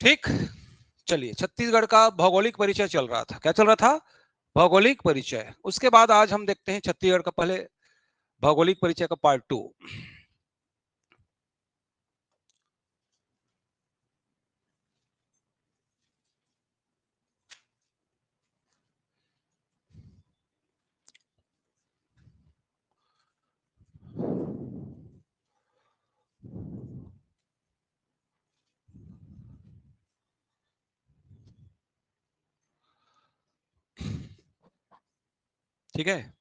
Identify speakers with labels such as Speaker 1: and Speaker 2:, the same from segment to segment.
Speaker 1: ठीक, चलिए छत्तीसगढ़ का भौगोलिक परिचय चल रहा था। क्या चल रहा था? भौगोलिक परिचय। उसके बाद आज हम देखते हैं छत्तीसगढ़ का पहले भौगोलिक परिचय का पार्ट 2। ठीक है,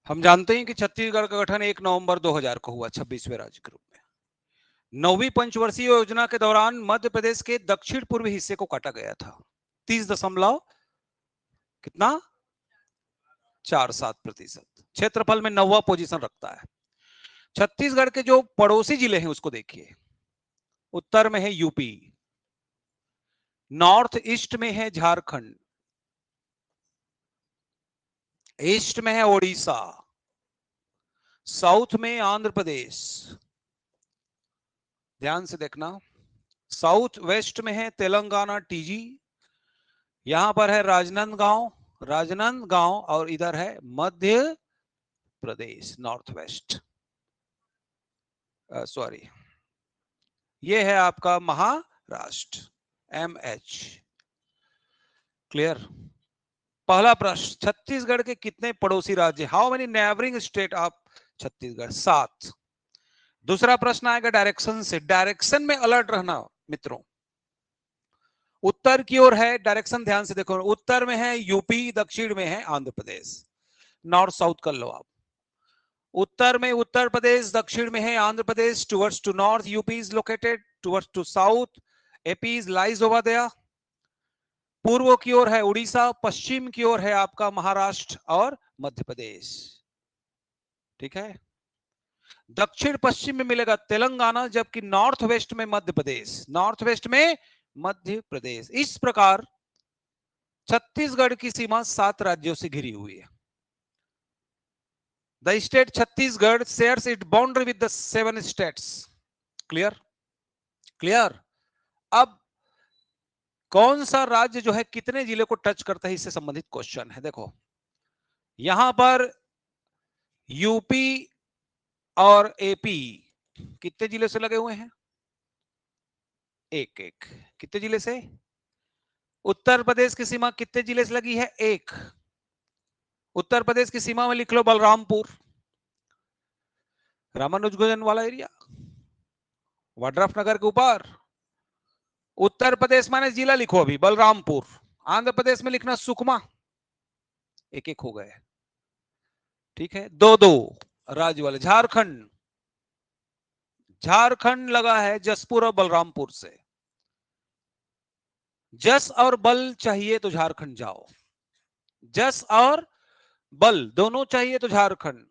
Speaker 1: हम जानते हैं कि छत्तीसगढ़ का गठन 1 नवंबर 2000 को हुआ 26वें राज्य के रूप में। 9वीं पंचवर्षीय योजना के दौरान मध्य प्रदेश के दक्षिण पूर्वी हिस्से को काटा गया था। 30 दशमलव कितना 47% क्षेत्रफल में 9वां पोजीशन रखता है। छत्तीसगढ़ के जो पड़ोसी जिले हैं उसको देखिए। उत्तर में है यूपी, नॉर्थ ईस्ट में है झारखंड, ईस्ट में है ओडिशा, साउथ में आंध्र प्रदेश, ध्यान से देखना, साउथ वेस्ट में है तेलंगाना टीजी, यहां पर है राजनांदगांव और इधर है Madhya Pradesh north west, sorry ये है आपका महाराष्ट्र MH। क्लियर? पहला प्रश्न, छत्तीसगढ़ के कितने पड़ोसी राज्य? How many neighbouring state of Chhattisgarh? 7। दूसरा प्रश्न आएगा डायरेक्शन से। डायरेक्शन में अलर्ट रहना मित्रों। उत्तर की ओर है डायरेक्शन, ध्यान से देखो, उत्तर में है यूपी, दक्षिण में है आंध्र प्रदेश। नॉर्थ साउथ कर लो आप। उत्तर में उत्तर प्रदेश, दक्षिण में है Andhra Pradesh, towards to north UP is located, towards to south AP is lies over there. पूर्व की ओर है उड़ीसा, पश्चिम की ओर है आपका महाराष्ट्र और मध्य प्रदेश। ठीक है, दक्षिण पश्चिम में मिलेगा तेलंगाना, जबकि नॉर्थ वेस्ट में मध्य प्रदेश, नॉर्थ वेस्ट में मध्य प्रदेश। इस प्रकार छत्तीसगढ़ की सीमा 7 राज्यों से घिरी हुई है। The state Chhattisgarh shares it boundary with the 7 states. Clear? Clear? अब कौन सा राज्य जो है कितने जिले को टच करता है, इससे संबंधित क्वेश्चन है। देखो यहां पर यूपी और एपी कितने जिले से लगे हुए हैं? एक एक। कितने जिले से? उत्तर प्रदेश की सीमा कितने जिले से लगी है? एक। उत्तर प्रदेश की सीमा में लिख लो बलरामपुर, रामानुजगंज वाला एरिया, वाड्रफ नगर के ऊपर। उत्तर प्रदेश माने जिला लिखो अभी बलरामपुर। आंध्र प्रदेश में लिखना सुकमा। एक एक हो गए। ठीक है, दो दो राज्य वाले। झारखंड, झारखंड लगा है जसपुर और बलरामपुर से। जस और बल चाहिए तो झारखंड जाओ, जस और बल दोनों चाहिए तो झारखंड।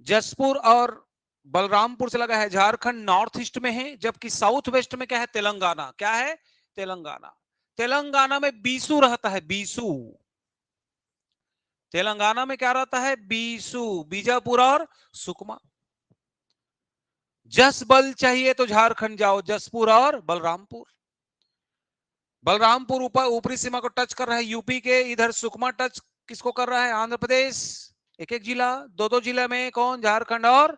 Speaker 1: जसपुर और बलरामपुर से लगा है झारखंड, नॉर्थ ईस्ट में है, जबकि साउथ वेस्ट में क्या है? तेलंगाना। क्या है? तेलंगाना। तेलंगाना में बीसू रहता है, बीसू। तेलंगाना में क्या रहता है? बीसू, बीजापुर और सुकमा। जस बल चाहिए तो झारखंड जाओ, जसपुर और बलरामपुर। बलरामपुर ऊपर ऊपरी सीमा को टच कर रहा है यूपी के, इधर सुकमा टच किसको कर रहा है? आंध्र प्रदेश। एक एक जिला, दो दो जिले में कौन? झारखंड और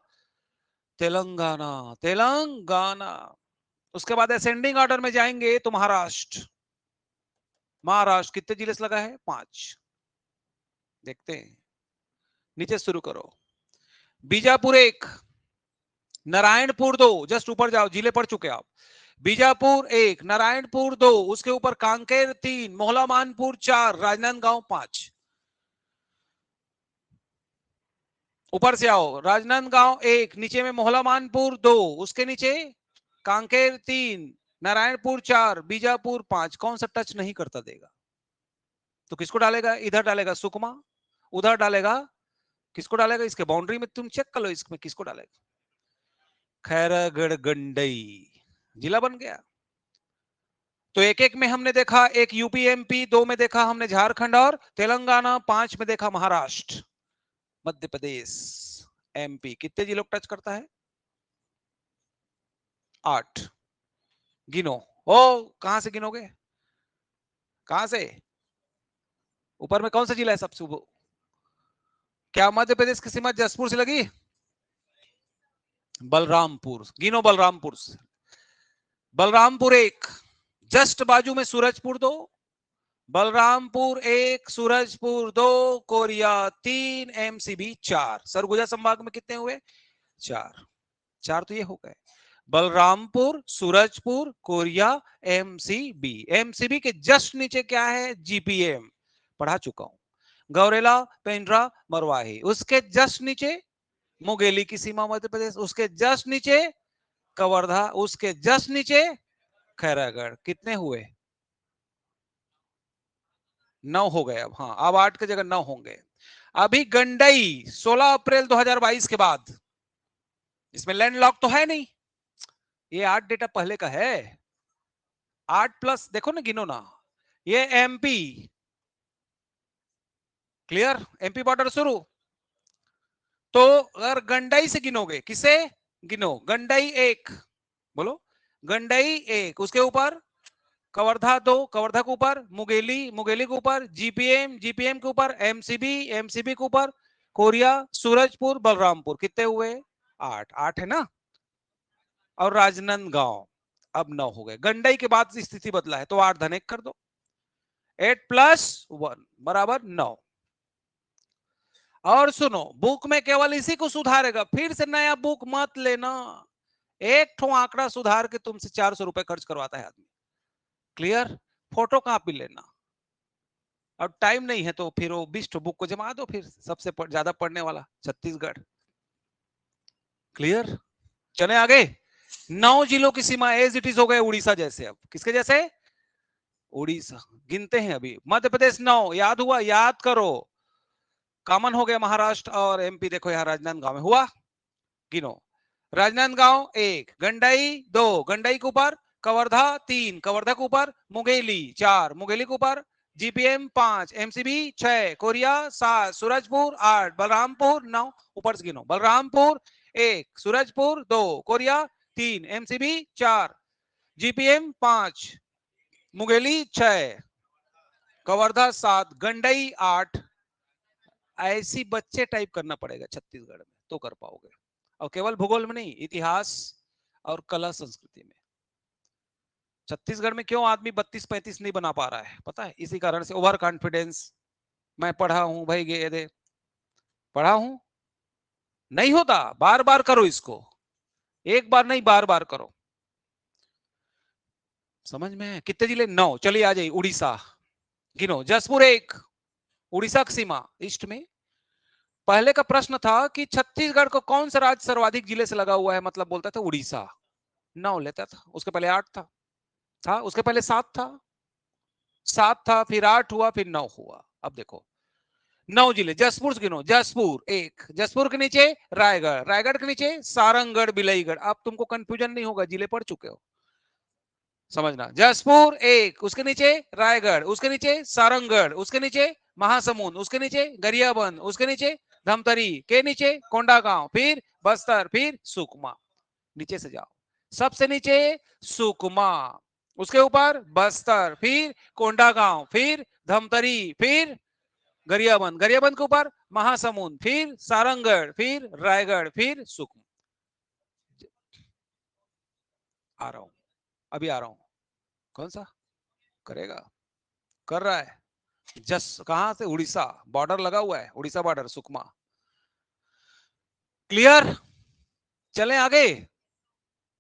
Speaker 1: तेलंगाना। तेलंगाना। उसके बाद असेंडिंग ऑर्डर में जाएंगे तो महाराष्ट्र। महाराष्ट्र कितने जिले से लगा है? 5। देखते हैं, नीचे शुरू करो। बीजापुर 1, नारायणपुर 2, जस्ट ऊपर जाओ, जिले पढ़ चुके आप। बीजापुर 1, नारायणपुर 2, उसके ऊपर कांकेर 3, मोहला मानपुर 4, राजनांदगांव 5। ऊपर से आओ, राजनांदगांव 1, नीचे में मोहला मानपुर 2, उसके नीचे कांकेर 3, नारायणपुर 4, बीजापुर 5। कौन सा टच नहीं करता देगा? तो किसको डालेगा? इधर डालेगा सुकमा, उधर डालेगा, किसको डालेगा? इसके बाउंड्री में तुम चेक कर लो, इसमें किसको डालेगा? खैरागढ़ गंडई जिला बन गया। तो एक एक में हमने देखा, एक यूपी एमपी, 2 में देखा हमने झारखंड और तेलंगाना, 5 में देखा महाराष्ट्र, मध्य प्रदेश, एमपी। कितने जिलों को टच करता है? 8। गिनो। ओ कहां से गिनोगे? कहां से? ऊपर में कौन सा जिला है सबसे? क्या मध्य प्रदेश की सीमा जसपुर से लगी? बलरामपुर। गिनो बलरामपुर से। बलरामपुर 1, जस्ट बाजू में सूरजपुर 2, बलरामपुर 1, सूरजपुर 2, कोरिया 3, एमसीबी 4। सरगुजा संभाग में कितने हुए? 4। 4 तो ये हो गए। Balrampur, Surajpur, Korea, MCB. MCB के जस्ट नीचे क्या है? जीपीएम, पढ़ा चुका हूं। गौरेला, पेंड्रा, मरवाही। उसके जस्ट नीचे मुंगेली की सीमा मध्य प्रदेश। उसके जस्ट नीचे कवर्धा। उसके जस्ट नीचे खैरागढ़। कितने हुए? 9 हो गए। अब हाँ, अब 8 की जगह 9 होंगे। अभी गंडई 16 अप्रैल 2022 के बाद, इसमें लैंडलॉक तो है नहीं। ये 8 डेटा पहले का है। 8 प्लस देखो ना, गिनो ना। ये एमपी। क्लियर? एमपी बॉर्डर शुरू। तो अगर गंडई से गिनोगे, किसे गिनो? गंडई 1, बोलो। गंडई 1, उसके ऊपर कवर्धा 2, कवर्धा के ऊपर मुंगेली, मुंगेली के ऊपर जीपीएम, जीपीएम के ऊपर एमसीबी, एमसीबी के ऊपर कोरिया, सूरजपुर, बलरामपुर। कितने हुए? 8। 8 है ना? और राजनांदगांव अब 9 हो गए। गंडई के बाद स्थिति बदला है, तो 8 धन 1 कर दो। 8 प्लस 1 बराबर 9। और सुनो, बुक में केवल इसी को सुधारेगा, फिर से नया बुक मत लेना। एक ठो आंकड़ा सुधार के तुमसे 400 रुपए खर्च करवाता है आदमी। क्लियर? फोटो कॉपी लेना। अब टाइम नहीं है तो फिर वो 20 ठो बुक को जमा दो, फिर सबसे ज्यादा पढ़ने वाला छत्तीसगढ़। क्लियर? चले आगे। 9 जिलों की सीमा एज इट इज हो गए उड़ीसा जैसे। अब किसके जैसे? उड़ीसा। गिनते हैं अभी। मध्य प्रदेश 9, याद हुआ? याद करो। कॉमन हो गया महाराष्ट्र और एमपी। देखो यहां राजनांदगांव में हुआ। गिनो। राजनांदगांव 1, गंडई 2, गंडई के ऊपर कवर्धा 3, कवर्धा के ऊपर मुंगेली 4, मुंगेली के ऊपर GPM 5, MCB 6, Korea 7, Surajpur 8, Balrampur 9। ऊपर से गिनो। Balrampur 1, Surajpur 2, Korea 3, MCB 4, GPM 5, Mungeli 6, Kawardha 7, Gandai 8। ऐसी बच्चे टाइप करना पड़ेगा छत्तीसगढ़ में तो कर पाओगे। और केवल भूगोल में नहीं, इतिहास और कला संस्कृति में। छत्तीसगढ़ में क्यों आदमी 32-35 नहीं बना पा रहा है पता है? इसी कारण से, ओवर कॉन्फिडेंस। मैं पढ़ा हूं भाई, ये दे पढ़ा हूं। नहीं होता। बार बार करो इसको, एक बार नहीं बार बार करो। समझ में? कितने जिले? 9। चलिए आ जाइए। उड़ीसा गिनो। जसपुर 1, उड़ीसा की सीमा ईस्ट में। पहले का प्रश्न था कि छत्तीसगढ़ को कौन सा राज्य सर्वाधिक जिले से लगा हुआ है, मतलब बोलता था उड़ीसा। 9 लेता था। उसके पहले 8 था, उसके पहले 7 था, 7 था, फिर 8 हुआ, फिर 9 हुआ। अब देखो 9 जिले। जसपुर गिनो। जसपुर 1, जसपुर के नीचे रायगढ़, रायगढ़ के नीचे सारंगढ़, बिलाईगढ़। अब तुमको कंफ्यूजन नहीं होगा, जिले पढ़ चुके हो, समझना। जसपुर 1, उसके नीचे रायगढ़, उसके नीचे सारंगढ़, उसके नीचे महासमुंद, उसके नीचे गरियाबंद, उसके नीचे धमतरी, के नीचे कोंडागांव, फिर बस्तर, फिर सुकमा। नीचे से जाओ। सबसे नीचे सुकमा, उसके ऊपर बस्तर, फिर कोंडागांव, फिर धमतरी, फिर गरियाबंद, गरियाबंद के ऊपर महासमुंद, फिर सारंगढ़, फिर रायगढ़, फिर सुकमा। आ रहा हूं, अभी आ रहा हूं। कौन सा करेगा? कर रहा है। जस कहां से? उड़ीसा। बॉर्डर लगा हुआ है, उड़ीसा बॉर्डर, सुकमा। क्लियर? चलें आगे।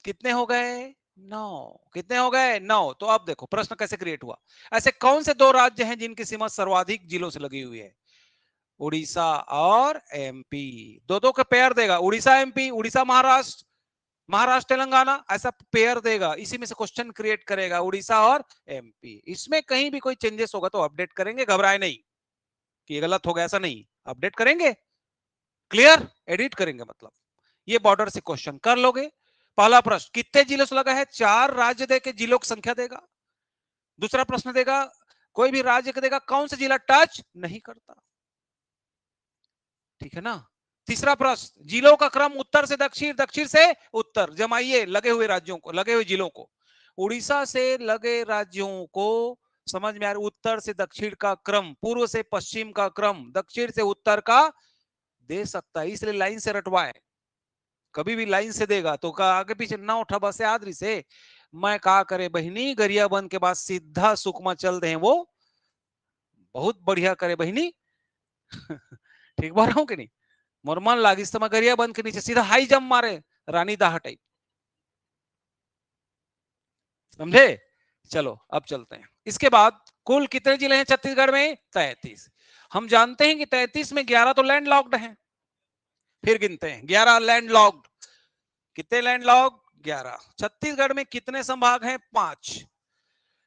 Speaker 1: कितने हो गए? 9। कितने हो गए? 9। तो अब देखो प्रश्न कैसे क्रिएट हुआ। ऐसे कौन से 2 राज्य हैं जिनकी सीमा सर्वाधिक जिलों से लगी हुई है? उड़ीसा और एमपी। दो दो का पेयर देगा। उड़ीसा एमपी, उड़ीसा महाराष्ट्र, महाराष्ट्र तेलंगाना, ऐसा पेयर देगा। इसी में से क्वेश्चन क्रिएट करेगा, उड़ीसा और एमपी। इसमें कहीं भी कोई चेंजेस होगा तो अपडेट करेंगे, घबराए नहीं कि ये गलत हो गया, ऐसा नहीं, अपडेट करेंगे। क्लियर? एडिट करेंगे मतलब। ये बॉर्डर से क्वेश्चन कर लोगे। पहला प्रश्न कितने जिलों से लगा है? 4 राज्य दे के जिलों की संख्या देगा। दूसरा प्रश्न देगा, कोई भी राज्य का देगा कौन सा जिला टच नहीं करता। ठीक है ना? तीसरा प्रश्न, जिलों का क्रम उत्तर से दक्षिण, दक्षिण से उत्तर, जमाइए लगे हुए राज्यों को, लगे हुए जिलों को। उड़ीसा से लगे राज्यों को समझ में आ रहा, उत्तर से दक्षिण का क्रम, पूर्व से पश्चिम का क्रम, दक्षिण से उत्तर का दे सकता है, इसलिए लाइन से रटवाए। कभी भी लाइन से देगा तो का आगे पीछे ना उठा बस आदरी से। मैं कहा करे बहिनी, गरियाबंद के बाद सीधा सुकमा चल दे वो बहुत बढ़िया करे बहिनी। ठीक बोल रहा हूं कि नहीं? मोरमन लागिस तो मैं गरियाबंद के नीचे सीधा हाई जंप मारे, रानी दाह टाइप, समझे? चलो अब चलते हैं। इसके बाद कुल कितने जिले हैं छत्तीसगढ़ में? 33। हम जानते हैं कि 33 में 11 तो लैंड लॉक्ड हैं। फिर गिनते हैं, 11 लैंड लॉक्ड। कितने लैंड लॉक्ड? 11। छत्तीसगढ़ में कितने संभाग हैं? 5।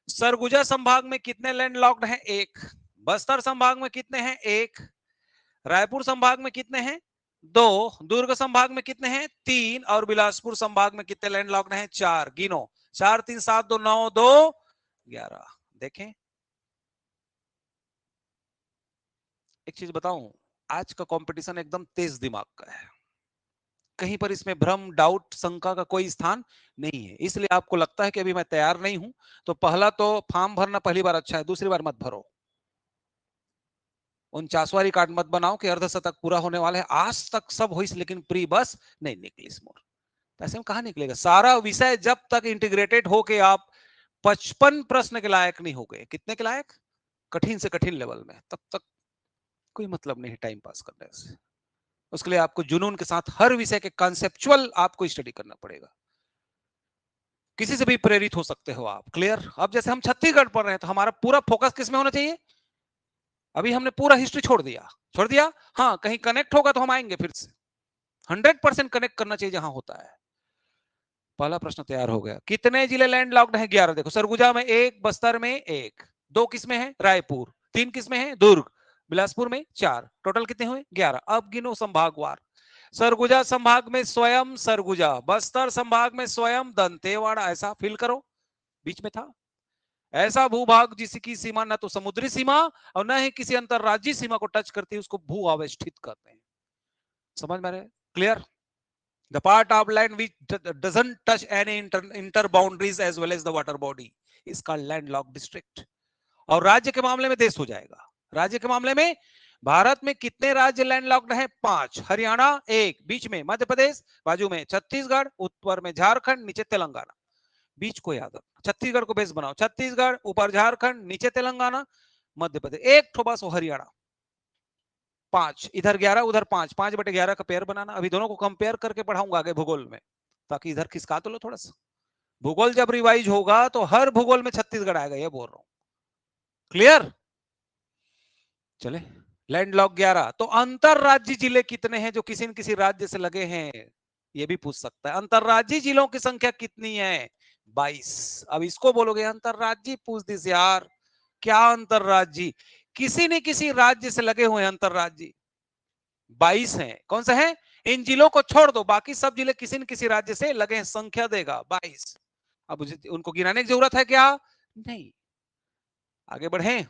Speaker 1: सरगुजा संभाग में कितने लैंड लॉक्ड हैं? 1। बस्तर संभाग में कितने हैं? 1। रायपुर संभाग में कितने हैं? 2। दुर्ग संभाग में कितने हैं? 3। और बिलासपुर संभाग में कितने लैंड लॉक्ड हैं? 4। गिनो, 4 3 7 2 9 2 11। देखें, एक चीज बताऊं, आज का कंपटीशन एकदम तेज दिमाग का है, कहीं पर इसमें भ्रम, डाउट, शंका का कोई स्थान नहीं है। इसलिए आपको लगता है कि अभी मैं तैयार नहीं हूं, तो पहला तो फॉर्म भरना पहली बार अच्छा है, दूसरी बार मत भरो। 49वां रिकॉर्ड मत बनाओ कि अर्धशतक पूरा होने वाला है, आज तक सब हुई लेकिन प्री बस नहीं निकली इस मोर। ऐसे में कहां निकलेगा? सारा विषय जब तक इंटीग्रेटेड हो के आप 55 प्रश्न के लायक नहीं हो गए, कितने के लायक? कठिन से कठिन लेवल में, तब तक कोई मतलब नहीं है टाइम पास करने से। उसके लिए आपको जुनून के साथ हर विषय के कॉन्सेप्चुअल आपको स्टडी करना पड़ेगा। किसी से भी प्रेरित हो सकते हो आप। क्लियर? अब जैसे हम छत्तीसगढ़ पढ़ रहे हैं तो हमारा पूरा फोकस किस में होना चाहिए? अभी हमने पूरा हिस्ट्री छोड़ दिया, छोड़ दिया। हाँ, कहीं कनेक्ट होगा तो हम आएंगे फिर से। 100% कनेक्ट करना चाहिए जहां होता है। पहला प्रश्न तैयार हो गया। कितने जिले लैंड लॉक्ड हैं? 11। देखो, सरगुजा में 1, बस्तर में 1, 2 किसमें है? रायपुर, 3 किसमें है? दुर्ग, बिलासपुर में 4, टोटल कितने हुए? 11। अब गिनो संभागवार। सरगुजा संभाग में स्वयं सरगुजा, बस्तर संभाग में स्वयं दंतेवाड़ा, ऐसा फिल करो। बीच में था ऐसा भूभाग जिसकी सीमा न तो समुद्री सीमा और न ही किसी अंतरराज्यीय सीमा को टच करती है, उसको भू आवेष्टित कहते हैं। समझ में आ रहा है? Clear? The part of land which doesn't touch any inter boundaries as well as the water body is called landlocked district. और राज्य के मामले में देश हो जाएगा। राज्य के मामले में भारत में कितने राज्य लैंडलॉक्ड हैं? 5। हरियाणा 1, बीच में मध्य प्रदेश, बाजू में छत्तीसगढ़, ऊपर में झारखंड, नीचे तेलंगाना। बीच को याद रखना, छत्तीसगढ़ को बेस बनाओ, छत्तीसगढ़, ऊपर झारखंड, नीचे तेलंगाना, मध्य प्रदेश। एक ठो बस हरियाणा। 5 इधर 11 उधर 5, 5/11 का पेयर बनाना। अभी दोनों को कंपेयर करके पढ़ाऊंगा आगे भूगोल में, ताकि इधर खिसका तो लो थोड़ा सा। भूगोल जब रिवाइज होगा तो हर भूगोल में छत्तीसगढ़ आएगा, ये बोल रहा हूं। क्लियर? चले, लैंडलॉक 11। तो अंतरराज्यीय जिले कितने हैं जो किसी न किसी राज्य से लगे हैं? ये भी पूछ सकता है। अंतरराज्यीय जिलों की संख्या कितनी है? 22। अब इसको बोलोगे अंतरराज्यीय पूछ दिस यार, क्या अंतरराज्यीय? किसी न किसी राज्य से लगे हुए हैं अंतरराज्यीय। 22 हैं। कौन से हैं? इन जिलों को छोड़ दो, बाकी सब जिले किसी न किसी राज्य से लगे हैं, संख्या देगा 22। अब उनको गिनाने की जरूरत है क्या? नहीं। आगे बढ़े,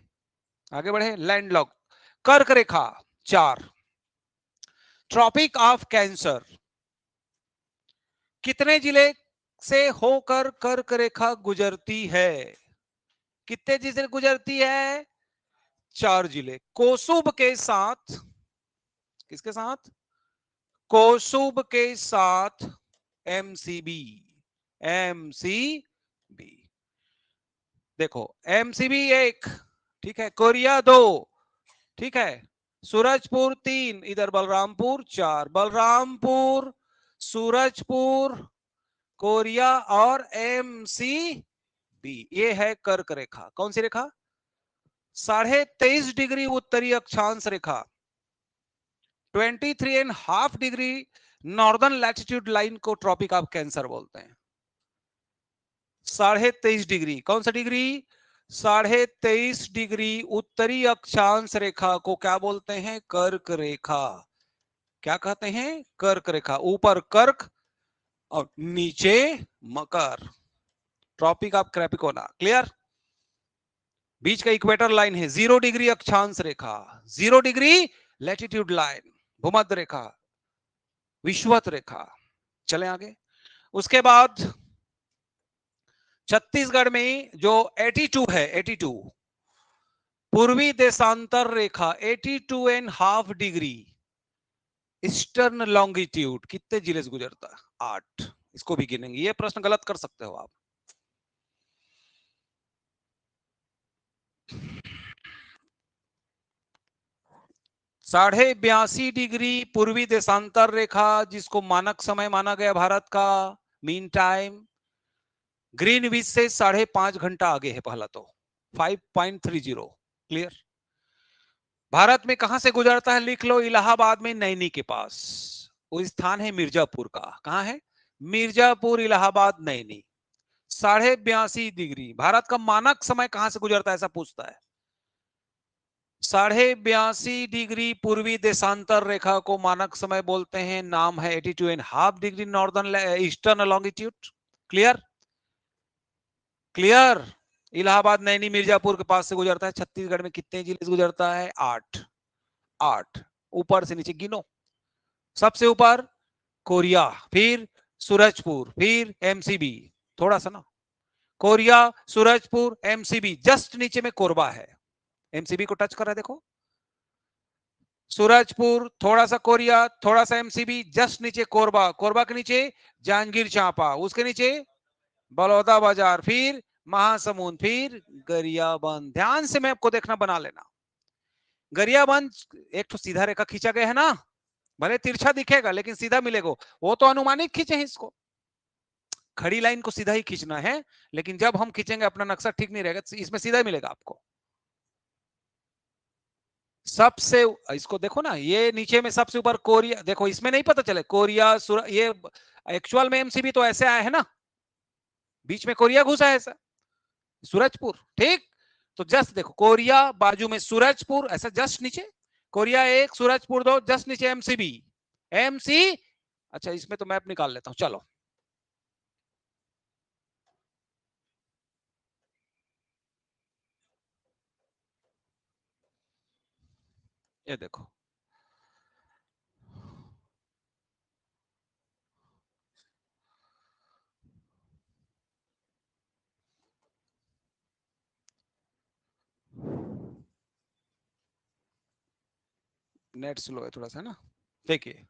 Speaker 1: आगे बढ़े। लैंडलॉक, कर्क रेखा 4, ट्रॉपिक ऑफ कैंसर कितने जिले से होकर कर्क रेखा गुजरती है? कितने जिले गुजरती है? 4 जिले। कोसुब के साथ, किसके साथ? कोसुब के साथ एमसीबी, एमसीबी। देखो, एमसीबी 1, ठीक है, कोरिया 2, ठीक है, सूरजपुर 3, इधर बलरामपुर 4, बलरामपुर, सूरजपुर, कोरिया और एमसीबी। ये है कर्क रेखा। कौन सी रेखा? 23.5 डिग्री उत्तरी अक्षांश रेखा, 23.5 डिग्री नॉर्दर्न लैटिट्यूड लाइन को ट्रॉपिक ऑफ कैंसर बोलते हैं। 23.5 डिग्री, कौन सा डिग्री? 23.5 डिग्री उत्तरी अक्षांश रेखा को क्या बोलते हैं? कर्क रेखा। क्या कहते हैं? कर्क रेखा। ऊपर कर्क और नीचे मकर, ट्रॉपिक ऑफ कैप्रिकॉर्न। क्लियर? बीच का इक्वेटर लाइन है 0 डिग्री अक्षांश रेखा, 0 डिग्री लैटिट्यूड लाइन, भूमध्य रेखा। विषुवत रेखा। चले आगे। उसके बाद छत्तीसगढ़ में जो 82 है, 82 पूर्वी देशांतर रेखा 82.5 डिग्री ईस्टर्न लॉन्गिट्यूड कितने जिले से गुजरता है? 8। इसको भी गिनेंगे। ये प्रश्न गलत कर सकते हो आप। साढ़े 82 डिग्री पूर्वी देशांतर रेखा, जिसको मानक समय माना गया भारत का, मीन टाइम ग्रीनविच से 5.5 घंटा आगे है। पहला तो 5.30। क्लियर। भारत में कहां से गुजरता है? लिख लो, इलाहाबाद में नैनी के पास। वो स्थान है मिर्जापुर का। कहां है? मिर्जापुर, इलाहाबाद, नैनी। 82.5 डिग्री। भारत का मानक समय कहां से गुजरता है, ऐसा पूछता है। 82.5 डिग्री पूर्वी देशांतर रेखा को मानक समय बोलते हैं। नाम है 82.5 degree northern eastern longitude. Clear. Clear. Allahabad, Naini, Mirzapur के पास से गुजरता है। छत्तीसगढ़ में कितने जिले से गुजरता है? 8। 8। ऊपर से नीचे गिनो। सबसे ऊपर कोरिया, फिर सूरजपुर, फिर एमसीबी। थोड़ा सा ना, कोरिया, सूरजपुर, एमसीबी, जस्ट नीचे में कोरबा है। एमसीबी को टच कर रहा है, देखो। सूरजपुर, थोड़ा सा कोरिया, थोड़ा सा एमसीबी, जस्ट नीचे कोरबा, कोरबा के नीचे जांजगीर चांपा, उसके नीचे बलौदा बाजार, फिर महासमुंद, फिर गरियाबंद। ध्यान से मैप को देखना, बना लेना। गरियाबंद एक तो सीधा रेखा खींचा गया है ना, भले तिरछा दिखेगा लेकिन सीधा मिलेगा। वो तो अनुमानित खींचे हैं इसको, खड़ी लाइन को सीधा ही खींचना है, लेकिन जब हम खींचेंगे अपना नक्शा ठीक नहीं रहेगा, इसमें सीधा मिलेगा आपको। सबसे इसको देखो ना, ये नीचे में सबसे ऊपर कोरिया, देखो इसमें नहीं पता चले कोरिया ये एक्चुअल में एमसीबी तो ऐसे आया है ना, बीच में कोरिया घुसा है ऐसा, सूरजपुर। ठीक, तो जस्ट देखो कोरिया, बाजू में सूरजपुर, ऐसा जस्ट नीचे कोरिया 1, सूरजपुर 2, जस्ट नीचे एमसीबी, एमसी। अच्छा, इसमें तो मैप निकाल लेता हूं, चलो। ये देखो, नेट स्लो है थोड़ा सा ना। देखिए,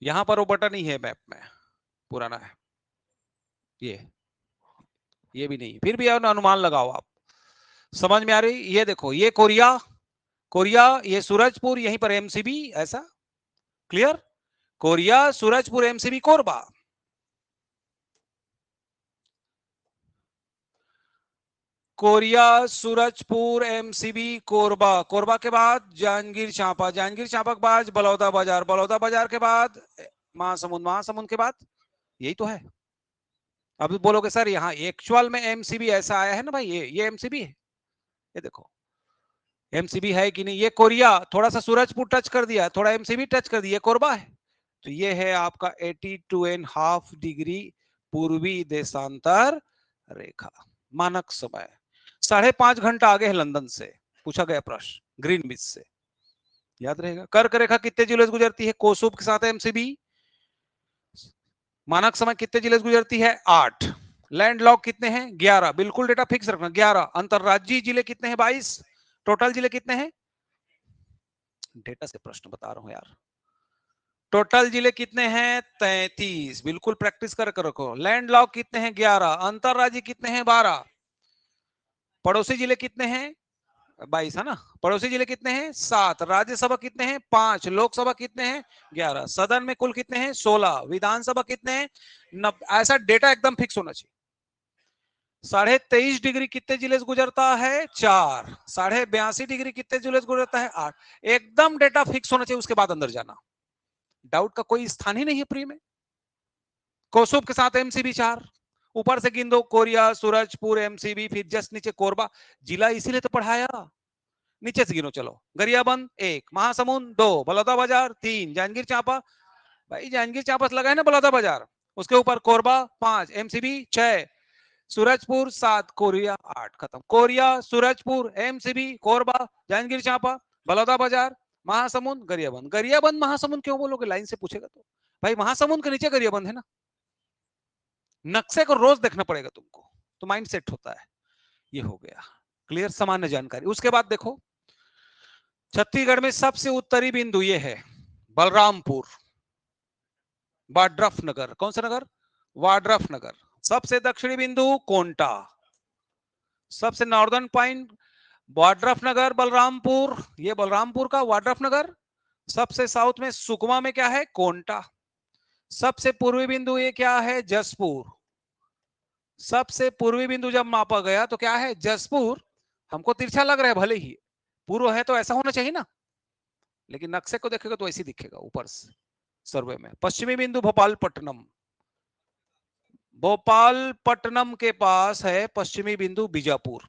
Speaker 1: यहां पर वो बटन ही है मैप में, पुराना है ये भी नहीं, फिर भी अनुमान लगाओ आप। समझ में आ रही? ये देखो, ये कोरिया, कोरिया, ये सूरजपुर, यहीं पर एमसीबी, ऐसा। Clear. Korea, Surajpur, MCB, Korba. Korea, Surajpur, MCB, Korba, Korba के बाद जांजगीर चांपा, जांजगीर चांपा के बाद बलौदा बाजार, बलौदा बाजार के बाद महासमुंद, महासमुंद के बाद, यही तो है। अब बोलोगे सर यहाँ एक्चुअल में एमसीबी ऐसा आया है ना भाई, ये एमसीबी है, ये देखो एमसीबी है कि नहीं। ये कोरिया थोड़ा सा सूरजपुर टच कर दिया, थोड़ा एमसीबी टच कर दिया, कोरबा है। तो ये है आपका 82.5 डिग्री पूर्वी देशांतर रेखा, मानक समय। 5.5 घंटा आगे है लंदन से। पूछा गया प्रश्न ग्रीनविच से, याद रहेगा। कर्क रेखा कितने जिलों से गुजरती है? कोसुब के साथ एमसीबी। मानक समय कितने जिले से गुजरती है? 8। लैंडलॉक कितने हैं? 11। बिल्कुल डेटा फिक्स रखना, 11। अंतरराज्यीय जिले कितने हैं? 22। टोटल जिले कितने हैं? डेटा से प्रश्न बता रहा हूं यार। टोटल जिले कितने हैं? 33। बिल्कुल प्रैक्टिस कर रखो। लैंडलॉक कितने हैं? 11। अंतरराज्यीय कितने हैं? 12। पड़ोसी जिले कितने हैं? 22 है ना। पड़ोसी जिले कितने हैं? 7। राज्यसभा कितने हैं? 5। लोकसभा कितने हैं? 11। सदन में कुल कितने हैं? 16। विधानसभा कितने हैं? ऐसा डेटा एकदम फिक्स होना चाहिए। 23.5 डिग्री कितने जिले से गुजरता है? 4। 82.5 डिग्री कितने जिले से गुजरता है? 8। एकदम डेटा फिक्स होना चाहिए, उसके बाद अंदर जाना। डाउट का कोई स्थान ही नहीं है प्री में। कोसुब के साथ एमसीबी 4। ऊपर से गिन दो, कोरिया, सूरजपुर, एमसीबी, फिर जस्ट नीचे कोरबा। जिला इसीलिए तो पढ़ाया। नीचे से गिनो चलो। गरियाबंद 1, महासमुंद 2, बलौदाबाजार 3, जांजगीर चांपा, भाई जांजगीर चांपा से लगा है ना बलौदाबाजार। उसके ऊपर कोरबा 5, एमसीबी 6, सूरजपुर 7, कोरिया 8। खत्म। कोरिया, सूरजपुर, एमसीबी, कोरबा, जांजगीर चांपा, बलौदाबाजार, महासमुंद, गरियाबंद। गरियाबंद महासमुंद क्यों बोलोगे, लाइन से पूछेगा तो भाई महासमुंद के नीचे गरियाबंद है ना। नक्शे को रोज देखना पड़ेगा तुमको, तो माइंड सेट होता है। ये हो गया क्लियर, सामान्य जानकारी। उसके बाद देखो छत्तीसगढ़ में सबसे उत्तरी बिंदु ये है बलरामपुर, वाड्रफ नगर। कौन सा नगर, वाड्रफ नगर। सबसे दक्षिणी बिंदु कोंटा, सबसे नॉर्दर्न पॉइंट वाड्रफ नगर, बलरामपुर, ये बलरामपुर का वाड्रफ नगर। सबसे साउथ में सुकमा में क्या है, कोंटा। सबसे पूर्वी बिंदु ये क्या है, जसपुर। सबसे पूर्वी बिंदु जब मापा गया तो क्या है, जसपुर। हमको तिरछा लग रहा है, भले ही पूर्व है तो ऐसा होना चाहिए ना, लेकिन नक्शे को देखेगा तो ऐसे दिखेगा ऊपर से सर्वे में। पश्चिमी बिंदु भोपालपट्टनम, भोपालपट्टनम के पास है पश्चिमी बिंदु बीजापुर।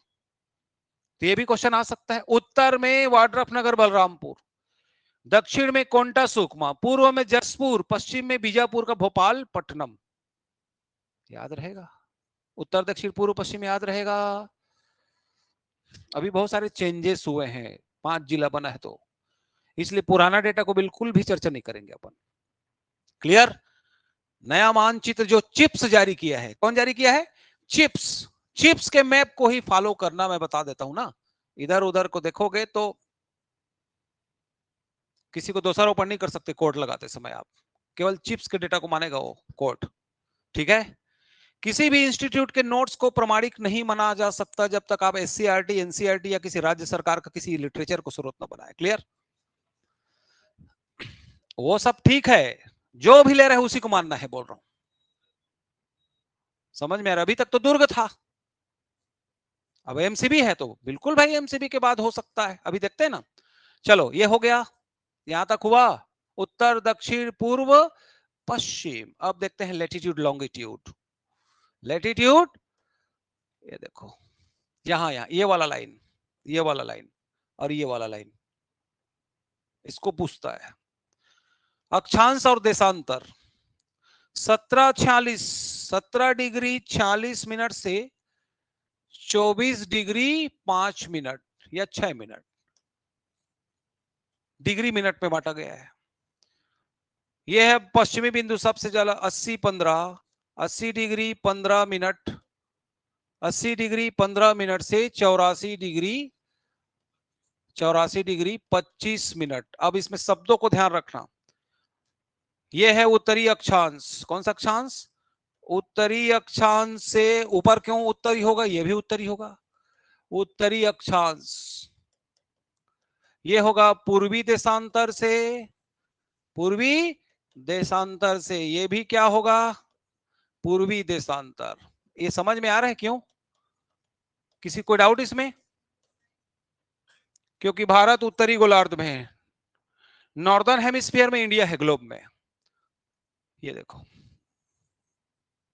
Speaker 1: तो ये भी क्वेश्चन आ सकता है। उत्तर में वाड्रफ नगर बलरामपुर, दक्षिण में कोंटा सुकमा, पूर्व में जसपुर, पश्चिम में बीजापुर का भोपालपट्टनम। याद रहेगा, उत्तर दक्षिण पूर्व पश्चिम याद रहेगा। अभी बहुत सारे चेंजेस हुए हैं, 5 जिला बना है, तो इसलिए पुराना डेटा को बिल्कुल भी चर्चा नहीं करेंगे अपन। क्लियर। नया मानचित्र जो चिप्स जारी किया है, कौन जारी किया है, चिप्स। चिप्स के मैप को ही फॉलो करना, मैं बता देता हूं ना। इधर उधर को देखोगे तो किसी को दोषारोपण नहीं कर सकते कोड लगाते समय, आप केवल चिप्स के डेटा को मानेगा वो कोड। ठीक है। किसी भी इंस्टीट्यूट के नोट्स को प्रमाणिक नहीं माना जा सकता जब तक आप एससीईआरटी, एनसीईआरटी या किसी राज्य सरकार का किसी लिटरेचर को स्रोत न बनाए। क्लियर। वो सब ठीक है, जो भी ले रहे हैं उसी को मानना है, बोल रहा हूं। समझ में आ रहा। अभी तक तो दुर्ग था, अब एमसीबी है, तो बिल्कुल भाई एमसीबी के बाद हो सकता है, अभी देखते हैं ना। चलो ये हो गया, यहां तक हुआ उत्तर दक्षिण पूर्व पश्चिम। अब देखते हैं लेटीट्यूड लॉन्गिट्यूड। लेटीट्यूड ये देखो, यहां यहां ये वाला लाइन, ये वाला लाइन और ये वाला लाइन, इसको पूछता है। अक्षांश और देशांतर 17 डिग्री 46 मिनट से 24 डिग्री 5 मिनट या 6 मिनट, डिग्री मिनट में बांटा गया है। यह है पश्चिमी बिंदु सबसे ज्यादा 80 डिग्री 15 मिनट, 80 डिग्री 15 मिनट से 84 डिग्री 25 मिनट। अब इसमें शब्दों को ध्यान रखना। यह है उत्तरी अक्षांश। कौन सा अक्षांश, उत्तरी अक्षांश से ऊपर क्यों उत्तरी होगा, यह भी उत्तरी होगा। उत्तरी अक्षांश ये होगा पूर्वी देशांतर से, पूर्वी देशांतर से ये भी क्या होगा, पूर्वी देशांतर। ये समझ में आ रहा है क्यों, किसी को डाउट इसमें? क्योंकि भारत उत्तरी गोलार्ध में है, नॉर्दर्न हेमिस्फीयर में इंडिया है ग्लोब में। ये देखो,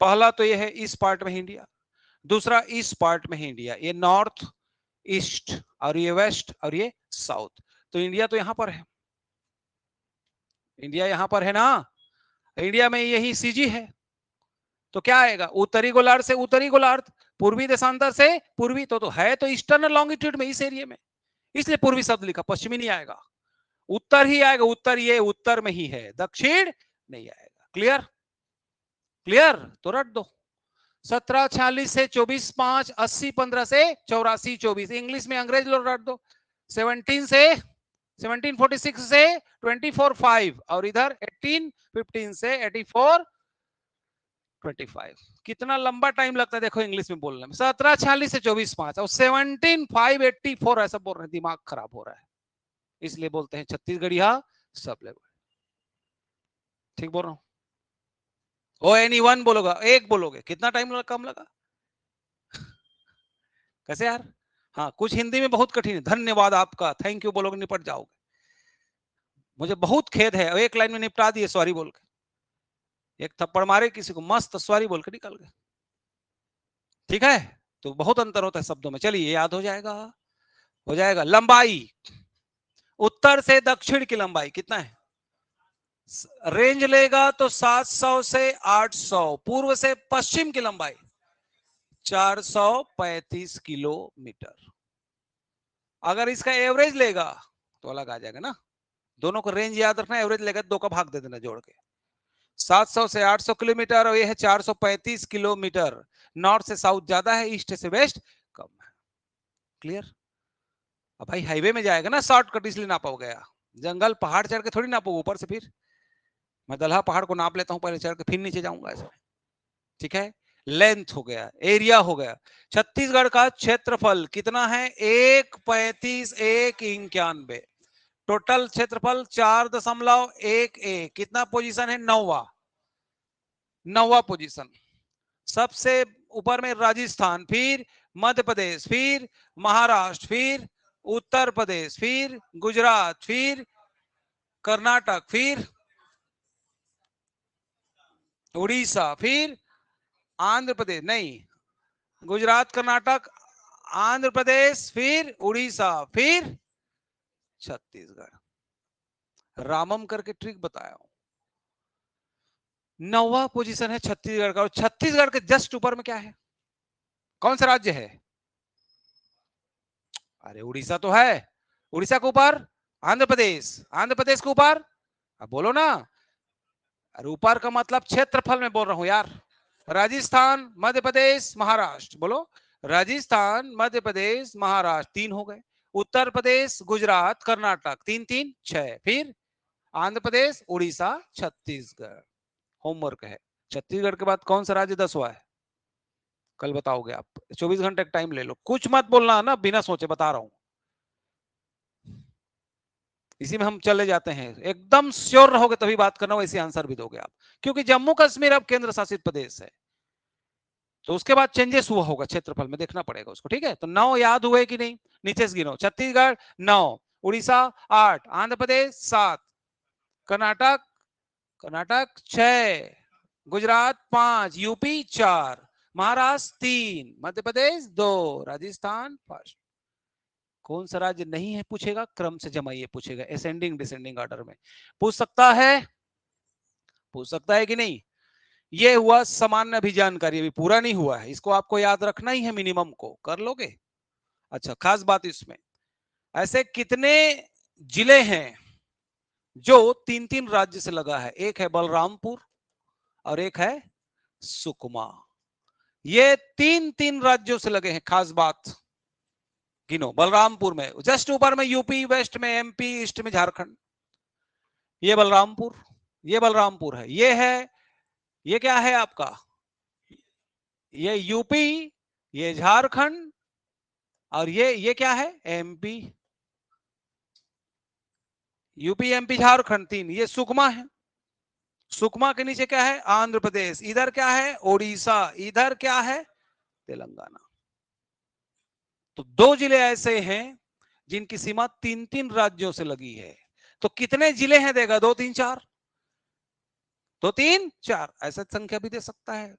Speaker 1: पहला तो ये है इस पार्ट में इंडिया, दूसरा इस पार्ट में इंडिया, ये नॉर्थ ईस्ट और ये वेस्ट और ये साउथ। तो इंडिया तो यहां पर है, इंडिया यहां पर है ना, इंडिया में यही सीजी है। तो क्या आएगा, उत्तरी गोलार्ध से उत्तरी गोलार्ध, पूर्वी देशांतर से पूर्वी, तो है तो ईस्टर्न लॉन्गिट्यूड में, इस एरिया में, इसलिए पूर्वी शब्द लिखा, पश्चिमी नहीं आएगा, उत्तर ही आएगा। उत्तर ये उत्तर में ही है, दक्षिण नहीं आएगा। Clear, clear. तो रट दो 1746 से 24/5, 80/15 से 84/24, इंग्लिश में अंग्रेज लोग रट दो। 1746 से 24/5 और इधर 1815 से 84/25। कितना लंबा टाइम लगता है देखो इंग्लिश में बोलने में। 1746 से 24/5 और 17/5/84 ऐसा बोल रहे हैं, दिमाग खराब हो रहा है, इसलिए बोलते हैं छत्तीसगढ़िया सब लेवल। ठीक बोल रहा हूं। ओ एनी वन बोलोगा, एक बोलोगे, कितना टाइम लगा, कम लगा कैसे यार। हाँ कुछ हिंदी में बहुत कठिन है, धन्यवाद आपका, थैंक यू बोलोगे निपट जाओगे। मुझे बहुत खेद है, एक लाइन में निपटा दिए सॉरी बोल के, एक थप्पड़ मारे किसी को, मस्त सॉरी बोल के निकल गए। ठीक है, तो बहुत अंतर होता है शब्दों में। चलिए याद हो जाएगा, हो जाएगा। लंबाई, उत्तर से दक्षिण की लंबाई कितना है, रेंज लेगा तो 700 से 800, पूर्व से पश्चिम की लंबाई 435 किलोमीटर। अगर इसका एवरेज लेगा तो अलग आ जाएगा ना, दोनों को रेंज याद रखना, एवरेज लेगा 2 का भाग दे देना जोड़ के। 700 से 800 किलोमीटर और ये है 435 किलोमीटर। नॉर्थ से साउथ ज्यादा है, ईस्ट से वेस्ट कम है। क्लियर? अब भाई हाईवे में जाएगा ना शॉर्टकट, इसलिए नापा हो गया। जंगल पहाड़ चढ़ के थोड़ी नापो ऊपर से, फिर मैं दलहा पहाड़ को नाप लेता हूं पहले चढ़ के, फिर नीचे जाऊंगा ऐसे। ठीक है, लेंथ हो गया, एरिया हो गया। छत्तीसगढ़ का क्षेत्रफल कितना है? 135,191। टोटल क्षेत्रफल 4.11। कितना पोजीशन है? 9वां। 9वां पोजीशन। सबसे ऊपर में राजस्थान, फिर मध्य प्रदेश, फिर महाराष्ट्र, फिर उत्तर प्रदेश, फिर गुजरात, फिर कर्नाटक, फिर उड़ीसा, फिर आंध्र प्रदेश, नहीं, गुजरात, कर्नाटक, आंध्र प्रदेश, फिर उड़ीसा, फिर छत्तीसगढ़। रामम करके ट्रिक बताया हूं। 9वां पोजीशन है छत्तीसगढ़ का, और छत्तीसगढ़ के जस्ट ऊपर में क्या है? कौन सा राज्य है? अरे उड़ीसा तो है। उड़ीसा के ऊपर आंध्र प्रदेश, आंध्र प्रदेश के ऊपर, अब बोलो ना। अरे ऊपर का मतलब क्षेत्रफल में बोल रहा हूं यार। राजस्थान, मध्य प्रदेश, महाराष्ट्र, बोलो। राजस्थान, मध्य प्रदेश, महाराष्ट्र, 3 हो गए। उत्तर प्रदेश, गुजरात, कर्नाटक, 3 3 6, फिर आंध्र प्रदेश, उड़ीसा, छत्तीसगढ़। होमवर्क है। छत्तीसगढ़ के बाद कौन सा राज्य 10वां है? कल बताओगे आप। 24 घंटे का टाइम ले लो, कुछ मत बोलना ना, बिना सोचे बता रहा हूं। इसी में हम चले जाते हैं, एकदम श्योर रहोगे तभी बात करना, वैसे आंसर भी दोगे आप, क्योंकि जम्मू कश्मीर अब केंद्र शासित प्रदेश है, तो उसके बाद चेंजेस हुआ होगा क्षेत्रफल में, देखना पड़ेगा उसको। ठीक है, तो 9 याद हुए कि नहीं? नीचे से गिनो। Chhattisgarh 9, Orissa 8, Andhra Pradesh 7, Karnataka Karnataka 6, Gujarat 5, UP 4, Maharashtra 3, Madhya Pradesh 2, Rajasthan first. कौन सा राज्य नहीं है पूछेगा, क्रम से जमाइए पूछेगा, असेंडिंग डिसेंडिंग ऑर्डर में पूछ सकता है, पूछ सकता है कि नहीं? ये हुआ सामान्य भी जानकारी, अभी पूरा नहीं हुआ है, इसको आपको याद रखना ही है, मिनिमम को कर लोगे। अच्छा, खास बात इसमें, ऐसे कितने जिले हैं जो 3 3 राज्य से लगा है? एक है बलरामपुर और एक है सुकमा। ये 3 3 राज्यों से लगे हैं। खास बात गिनो। बलरामपुर में जस्ट ऊपर में यूपी, वेस्ट में एमपी, ईस्ट में झारखंड। ये बलरामपुर, ये बलरामपुर है, ये है, ये क्या है आपका? ये यूपी, ये झारखंड, और ये क्या है? एमपी। UP, MP, Jharkhand 3। ये सुकमा है। सुकमा के नीचे क्या है? आंध्र प्रदेश। इधर क्या है? ओडिशा। इधर क्या है? तेलंगाना। तो 2 जिले ऐसे हैं जिनकी सीमा 3 3 राज्यों से लगी है। तो कितने जिले हैं देगा? 2 3 4, 2 3 4, ऐसा संख्या भी दे सकता है।